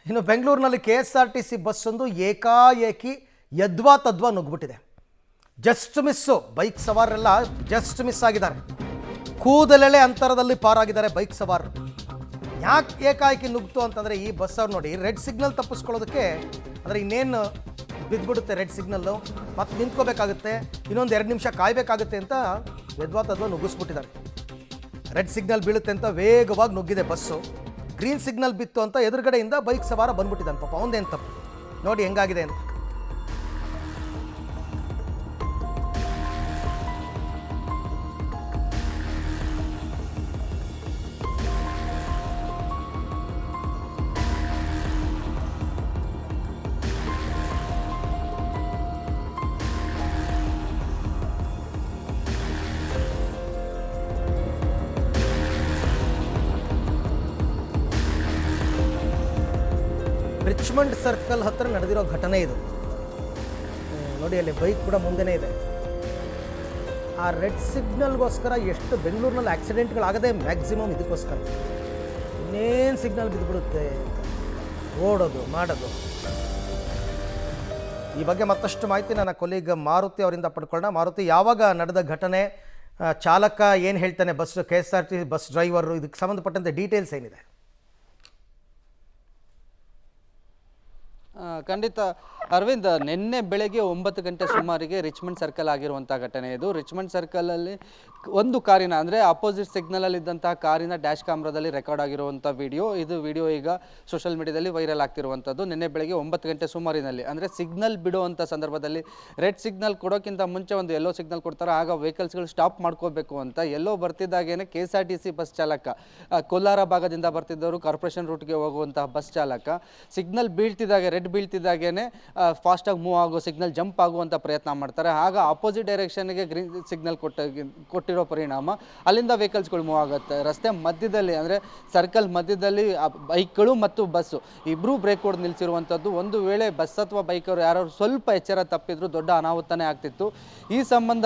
ಇನ್ನು ಬೆಂಗಳೂರಿನಲ್ಲಿ KSRTC bus ಒಂದು ಏಕಾಏಕಿ ಯದ್ವಾ ತದ್ವಾ ನುಗ್ಗಿಬಿಟ್ಟಿದೆ. ಜಸ್ಟ್ ಮಿಸ್ಸು, ಬೈಕ್ ಸವಾರರೆಲ್ಲ ಜಸ್ಟ್ ಮಿಸ್ ಆಗಿದ್ದಾರೆ. ಕೂದಲೆಳೆ ಅಂತರದಲ್ಲಿ ಪಾರಾಗಿದ್ದಾರೆ ಬೈಕ್ ಸವಾರರು. ಯಾಕೆ ಏಕಾಏಕಿ ನುಗ್ತು ಅಂತಂದರೆ ಈ ಬಸ್ ಅವ್ರು ನೋಡಿ ರೆಡ್ ಸಿಗ್ನಲ್ ತಪ್ಪಿಸ್ಕೊಳ್ಳೋದಕ್ಕೆ, ಅಂದರೆ ಇನ್ನೇನು ಬಿದ್ದುಬಿಡುತ್ತೆ ರೆಡ್ ಸಿಗ್ನಲ್ಲು, ಮತ್ತೆ ನಿಂತ್ಕೋಬೇಕಾಗುತ್ತೆ, ಇನ್ನೊಂದು 2 ನಿಮಿಷ ಕಾಯಬೇಕಾಗುತ್ತೆ ಅಂತ ಯದ್ವಾ ತದ್ವಾ ನುಗ್ಗಿಸ್ಬಿಟ್ಟಿದ್ದಾರೆ. ರೆಡ್ ಸಿಗ್ನಲ್ ಬೀಳುತ್ತೆ ಅಂತ ವೇಗವಾಗಿ ನುಗ್ಗಿದೆ ಬಸ್ಸು. ಗ್ರೀನ್ ಸಿಗ್ನಲ್ ಬಿತ್ತು ಅಂತ ಎದುರುಗಡೆಯಿಂದ ಬೈಕ್ ಸವಾರ ಬಂದ್ಬಿಟ್ಟಿದ್ದಾನೆ. ಪಾಪ ಅವನದೇನು ತಪ್ಪು ನೋಡಿ ಹೆಂಗಾಗಿದೆ ಅಂತ. ರಿಚ್ಮಂಡ್ ಸರ್ಕಲ್ ಹತ್ರ ನಡೆದಿರೋ ಘಟನೆ ಇದು ನೋಡಿ. ಅಲ್ಲಿ ಬೈಕ್ ಕೂಡ ಮುಂದೆನೇ ಇದೆ. ಆ ರೆಡ್ ಸಿಗ್ನಲ್ಗೋಸ್ಕರ ಎಷ್ಟು ಬೆಂಗಳೂರಿನಲ್ಲಿ ಆಕ್ಸಿಡೆಂಟ್ಗಳಾಗದೆ ಮ್ಯಾಕ್ಸಿಮಮ್ ಇದಕ್ಕೋಸ್ಕರ. ಇನ್ನೇನು ಸಿಗ್ನಲ್ ಬಿದ್ದುಬಿಡುತ್ತೆ ಓಡೋದು ಮಾಡೋದು. ಈ ಬಗ್ಗೆ ಮತ್ತಷ್ಟು ಮಾಹಿತಿ ನನ್ನ ಕೊಲೀಗ್ ಮಾರುತಿ ಅವರಿಂದ ಪಡ್ಕೊಳ್ಳೋಣ. ಮಾರುತಿ, ಯಾವಾಗ ನಡೆದ ಘಟನೆ, ಚಾಲಕ ಏನು ಹೇಳ್ತಾನೆ, ಬಸ್ KSRTC ಬಸ್ ಡ್ರೈವರು, ಇದಕ್ಕೆ ಸಂಬಂಧಪಟ್ಟಂತೆ ಡೀಟೇಲ್ಸ್ ಏನಿದೆ? ಖಂಡಿತ ಅರವಿಂದ್, ನಿನ್ನೆ ಬೆಳಗ್ಗೆ 9 ಗಂಟೆ ಸುಮಾರಿಗೆ ರಿಚ್ಮಂಡ್ ಸರ್ಕಲ್ ಆಗಿರುವಂಥ ಘಟನೆ ಇದು. ರಿಚ್ಮಂಡ್ ಸರ್ಕಲಲ್ಲಿ ಒಂದು ಕಾರಿನ, ಅಂದರೆ ಅಪೋಸಿಟ್ ಸಿಗ್ನಲಲ್ಲಿ ಇದ್ದಂತಹ ಕಾರಿನ ಡ್ಯಾಶ್ ಕ್ಯಾಮ್ರಾದಲ್ಲಿ ರೆಕಾರ್ಡ್ ಆಗಿರುವಂಥ ಇದು ವಿಡಿಯೋ ಈಗ ಸೋಷಿಯಲ್ ಮೀಡಿಯಾದಲ್ಲಿ ವೈರಲ್ ಆಗ್ತಿರುವಂಥದ್ದು. ನಿನ್ನೆ ಬೆಳಗ್ಗೆ 9 ಗಂಟೆ ಸುಮಾರಿನಲ್ಲಿ, ಅಂದರೆ ಸಿಗ್ನಲ್ ಬಿಡುವಂಥ ಸಂದರ್ಭದಲ್ಲಿ ರೆಡ್ ಸಿಗ್ನಲ್ ಕೊಡೋಕ್ಕಿಂತ ಮುಂಚೆ ಒಂದು ಯೆಲ್ಲೋ ಸಿಗ್ನಲ್ ಕೊಡ್ತಾರೆ. ಆಗ ವೆಹಿಕಲ್ಸ್ಗಳು ಸ್ಟಾಪ್ ಮಾಡ್ಕೋಬೇಕು ಅಂತ ಎಲ್ಲೋ ಬರ್ತಿದ್ದಾಗೇನೆ KSRTC ಬಸ್ ಚಾಲಕ, ಕೋಲಾರ ಭಾಗದಿಂದ ಬರ್ತಿದ್ದವರು ಕಾರ್ಪೊರೇಷನ್ ರೂಟ್ಗೆ ಹೋಗುವಂತಹ ಬಸ್ ಚಾಲಕ, ಸಿಗ್ನಲ್ ಬೀಳ್ತಿದ್ದಾಗೆ, ರೆಡ್ ಬೀಳ್ತಿದ್ದಾಗೇನೆ ಫಾಸ್ಟಾಗಿ ಮೂವ್ ಆಗೋ, ಸಿಗ್ನಲ್ ಜಂಪ್ ಆಗುವಂಥ ಪ್ರಯತ್ನ ಮಾಡ್ತಾರೆ. ಆಗ ಆಪೋಸಿಟ್ ಡೈರೆಕ್ಷನ್ಗೆ ಗ್ರೀನ್ ಸಿಗ್ನಲ್ ಕೊಟ್ಟಿರೋ ಪರಿಣಾಮ ಅಲ್ಲಿಂದ ವೆಹಿಕಲ್ಸ್ಗಳು ಮೂವ್ ಆಗುತ್ತೆ. ರಸ್ತೆ ಮಧ್ಯದಲ್ಲಿ, ಅಂದರೆ ಸರ್ಕಲ್ ಮಧ್ಯದಲ್ಲಿ ಬೈಕ್ಗಳು ಮತ್ತು ಬಸ್ಸು ಇಬ್ಬರೂ ಬ್ರೇಕ್ ಹೊಡೆದು ನಿಲ್ಲಿಸಿರುವಂಥದ್ದು. ಒಂದು ವೇಳೆ ಬಸ್ ಅಥವಾ ಬೈಕವರು ಯಾರು ಸ್ವಲ್ಪ ಎಚ್ಚರ ತಪ್ಪಿದ್ರು ದೊಡ್ಡ ಅನಾಹುತನೇ ಆಗ್ತಿತ್ತು. ಈ ಸಂಬಂಧ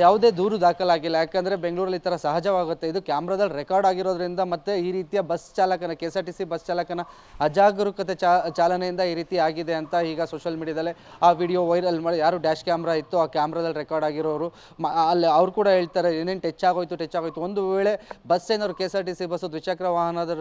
ಯಾವುದೇ ದೂರು ದಾಖಲಾಗಿಲ್ಲ. ಯಾಕಂದರೆ ಬೆಂಗಳೂರಲ್ಲಿ ಈ ಥರ ಸಹಜವಾಗುತ್ತೆ. ಇದು ಕ್ಯಾಮ್ರಾದಲ್ಲಿ ರೆಕಾರ್ಡ್ ಆಗಿರೋದ್ರಿಂದ ಮತ್ತು ಈ ರೀತಿಯ ಬಸ್ ಚಾಲಕನ, KSRTC ಬಸ್ ಚಾಲಕನ ಅಜಾಗರೂಕತೆ ಚಾಲನೆಯಿಂದ ಈ ರೀತಿ ಆಗಿದೆ ಅಂತ ಈಗ ಸೋಷಿಯಲ್ ಮೀಡಿಯಾದಲ್ಲಿ ಆ ವಿಡಿಯೋ ವೈರಲ್ ಮಾಡಿ, ಯಾರು ಡ್ಯಾಶ್ ಕ್ಯಾಮ್ರಾ ಇತ್ತು ಆ ಕ್ಯಾಮ್ರಾದಲ್ಲಿ ರೆಕಾರ್ಡ್ ಆಗಿರೋರು ಅಲ್ಲಿ ಅವ್ರು ಕೂಡ ಹೇಳ್ತಾರೆ ಏನೇನು ಟಚ್ ಆಗೋಯ್ತು. ಒಂದು ವೇಳೆ ಬಸ್ ಏನಾದ್ರು KSRTC ಬಸ್ಸು ದ್ವಿಚಕ್ರ ವಾಹನದ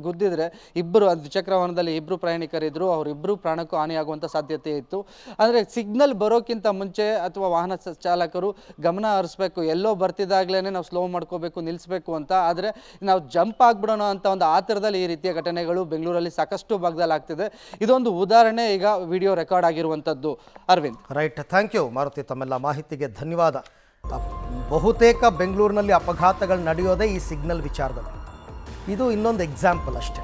ಗುದ್ದಿದ್ರೆ ಇಬ್ಬರು, ದ್ವಿಚಕ್ರ ವಾಹನದಲ್ಲಿ ಇಬ್ಬರು ಪ್ರಯಾಣಿಕರಿದ್ದರು, ಅವರಿಬ್ಬರು ಪ್ರಾಣಕ್ಕೂ ಹಾನಿಯಾಗುವಂಥ ಸಾಧ್ಯತೆ ಇತ್ತು. ಅಂದರೆ ಸಿಗ್ನಲ್ ಬರೋಕ್ಕಿಂತ ಮುಂಚೆ ಅಥವಾ ವಾಹನ ಚಾಲಕರು ಗಮನ ಹರಿಸ್ಬೇಕು, ಎಲ್ಲೋ ಬರ್ತಿದ್ದಾಗಲೇ ನಾವು ಸ್ಲೋ ಮಾಡ್ಕೋಬೇಕು, ನಿಲ್ಲಿಸಬೇಕು ಅಂತ. ಆದರೆ ನಾವು ಜಂಪ್ ಆಗಿಬಿಡೋಣ ಅಂತ ಒಂದು ಆತರದಲ್ಲಿ ಈ ರೀತಿಯ ಘಟನೆಗಳು ಬೆಂಗಳೂರಲ್ಲಿ ಸಾಕಷ್ಟು ಭಾಗದಲ್ಲಿ ಆಗ್ತಿದೆ. ಇದೊಂದು ಉದಾಹರಣೆ ಈಗ ವಿಡಿಯೋ ರೆಕಾರ್ಡ್ ಆಗಿರುವಂಥದ್ದು. Arvind, right, thank you Maruti, ತಮ್ಮೆಲ್ಲ ಮಾಹಿತಿಗೆ ಧನ್ಯವಾದ. ಬಹುತೇಕ ಬೆಂಗಳೂರಿನಲ್ಲಿ ಅಪಘಾತಗಳು ನಡೆಯೋದೇ ಈ ಸಿಗ್ನಲ್ ವಿಚಾರದಲ್ಲಿ. ಇದು ಇನ್ನೊಂದು ಎಕ್ಸಾಂಪಲ್ ಅಷ್ಟೇ.